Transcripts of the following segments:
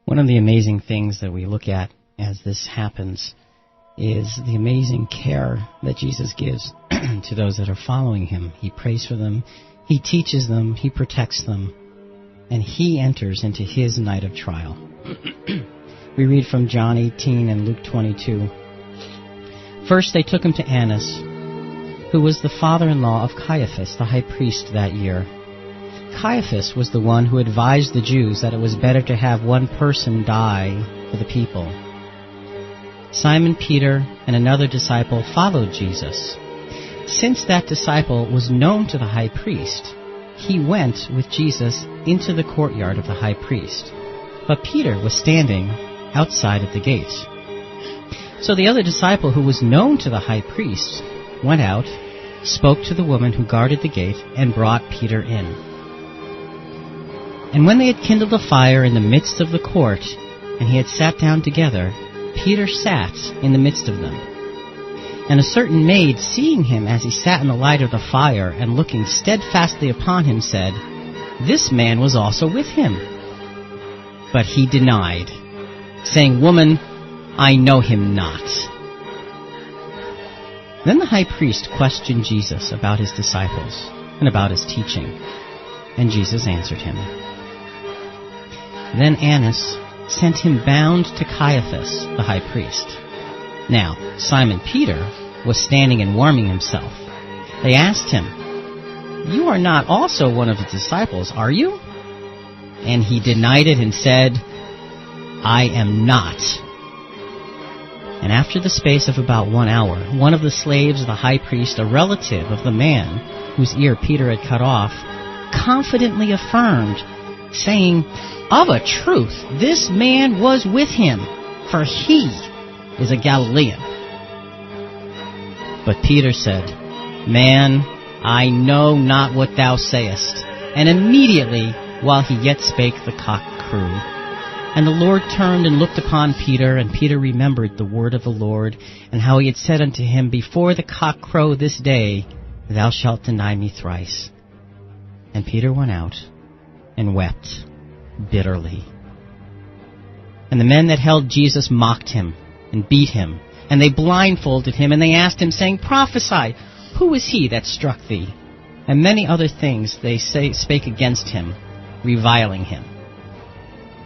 One of the amazing things that we look at as this happens is the amazing care that Jesus gives to those that are following him. He prays for them, he teaches them, he protects them, and he enters into his night of trial. We read from John 18 and Luke 22. First they took him to Annas, who was the father-in-law of Caiaphas, the high priest that year. Caiaphas was the one who advised the Jews that it was better to have one person die for the people. Simon Peter and another disciple followed Jesus. Since that disciple was known to the high priest, he went with Jesus into the courtyard of the high priest. But Peter was standing outside at the gate. So the other disciple, who was known to the high priest, went out, spoke to the woman who guarded the gate, and brought Peter in. And when they had kindled a fire in the midst of the court, and he had sat down together, Peter sat in the midst of them. And a certain maid, seeing him as he sat in the light of the fire, and looking steadfastly upon him, said, "This man was also with him." But he denied, saying, "Woman, I know him not." Then the high priest questioned Jesus about his disciples and about his teaching, and Jesus answered him. Then Annas sent him bound to Caiaphas, the high priest. Now Simon Peter was standing and warming himself. They asked him, "You are not also one of his disciples, are you?" And he denied it and said, "I am not." And after the space of about 1 hour, one of the slaves of the high priest, a relative of the man whose ear Peter had cut off, confidently affirmed, saying, "Of a truth, this man was with him, for he is a Galilean." But Peter said, "Man, I know not what thou sayest." And immediately, while he yet spake, the cock crew. And the Lord turned and looked upon Peter, and Peter remembered the word of the Lord, and how he had said unto him, "Before the cock crow this day, thou shalt deny me thrice." And Peter went out and wept bitterly. And the men that held Jesus mocked him and beat him, and they blindfolded him, and they asked him, saying, "Prophesy, who is he that struck thee?" And many other things they spake against him, reviling him.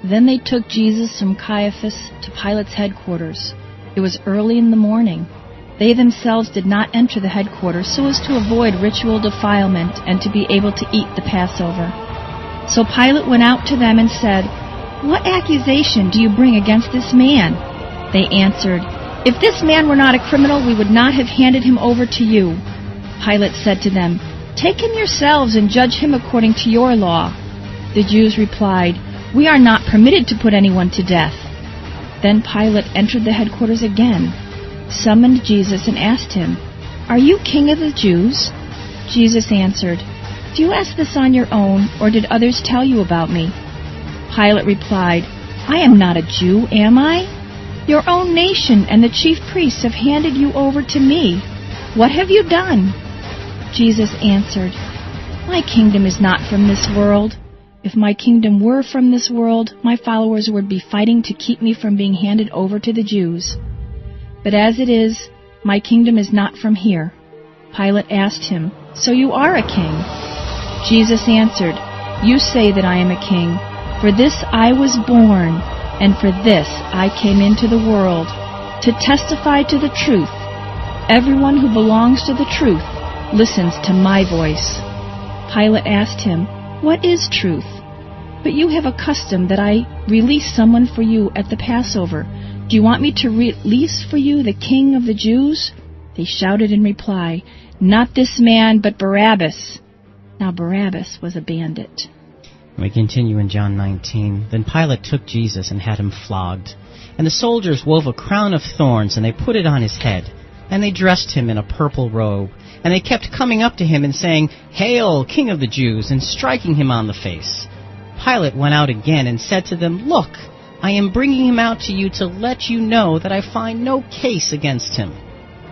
Then they took Jesus from Caiaphas to Pilate's headquarters. It was early in the morning. They themselves did not enter the headquarters so as to avoid ritual defilement and to be able to eat the Passover. So Pilate went out to them and said, "What accusation do you bring against this man?" They answered, "If this man were not a criminal, we would not have handed him over to you." Pilate said to them, "Take him yourselves and judge him according to your law." The Jews replied, "We are not permitted to put anyone to death." Then Pilate entered the headquarters again, summoned Jesus, and asked him, "Are you king of the Jews?" Jesus answered, "Do you ask this on your own, or did others tell you about me?" Pilate replied, "I am not a Jew, am I? Your own nation and the chief priests have handed you over to me. What have you done?" Jesus answered, "My kingdom is not from this world. If my kingdom were from this world, my followers would be fighting to keep me from being handed over to the Jews. But as it is, my kingdom is not from here." Pilate asked him, "So you are a king?" Jesus answered, "You say that I am a king. For this I was born, and for this I came into the world, to testify to the truth. Everyone who belongs to the truth listens to my voice." Pilate asked him, "What is truth?" "But you have a custom that I release someone for you at the Passover. Do you want me to release for you the king of the Jews?" They shouted in reply, "Not this man, but Barabbas." Now Barabbas was a bandit. We continue in John 19. Then Pilate took Jesus and had him flogged. And the soldiers wove a crown of thorns, and they put it on his head. And they dressed him in a purple robe. And they kept coming up to him and saying, "Hail, King of the Jews," and striking him on the face. Pilate went out again and said to them, "Look, I am bringing him out to you to let you know that I find no case against him."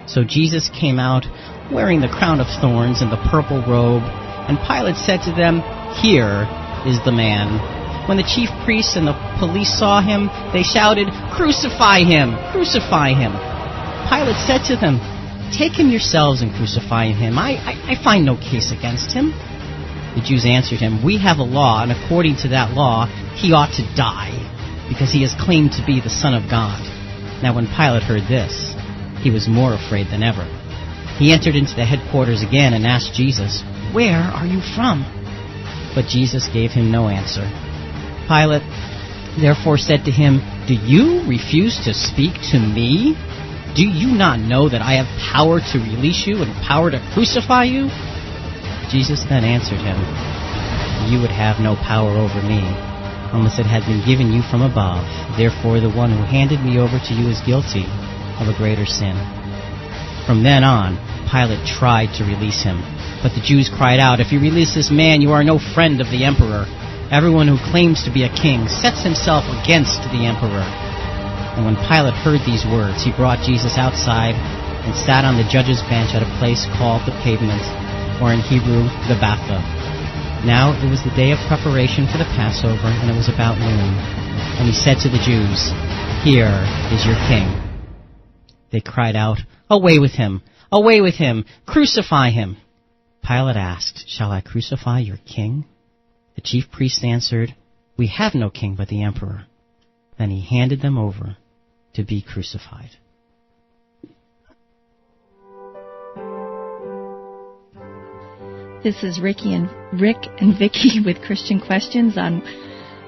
So Jesus came out, wearing the crown of thorns and the purple robe. And Pilate said to them, "Here is the man." When the chief priests and the police saw him, they shouted, "Crucify him! Crucify him!" Pilate said to them, "Take him yourselves and crucify him. I find no case against him." The Jews answered him, "We have a law, and according to that law, he ought to die, because he has claimed to be the Son of God." Now when Pilate heard this, he was more afraid than ever. He entered into the headquarters again and asked Jesus, "Where are you from?" But Jesus gave him no answer. Pilate therefore said to him, "Do you refuse to speak to me? Do you not know that I have power to release you and power to crucify you?" Jesus then answered him, "You would have no power over me, unless it had been given you from above. Therefore the one who handed me over to you is guilty of a greater sin." From then on, Pilate tried to release him. But the Jews cried out, "If you release this man, you are no friend of the emperor. Everyone who claims to be a king sets himself against the emperor." And when Pilate heard these words, he brought Jesus outside and sat on the judge's bench at a place called the Pavement, or in Hebrew, the Batha. Now it was the day of preparation for the Passover, and it was about noon. And he said to the Jews, "Here is your king." They cried out, "Away with him! Away with him! Crucify him!" Pilate asked, "Shall I crucify your king?" The chief priests answered, "We have no king but the emperor." Then he handed them over to be crucified. This is Rick and Vicky with Christian Questions on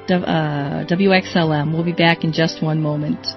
WXLM. We'll be back in just one moment.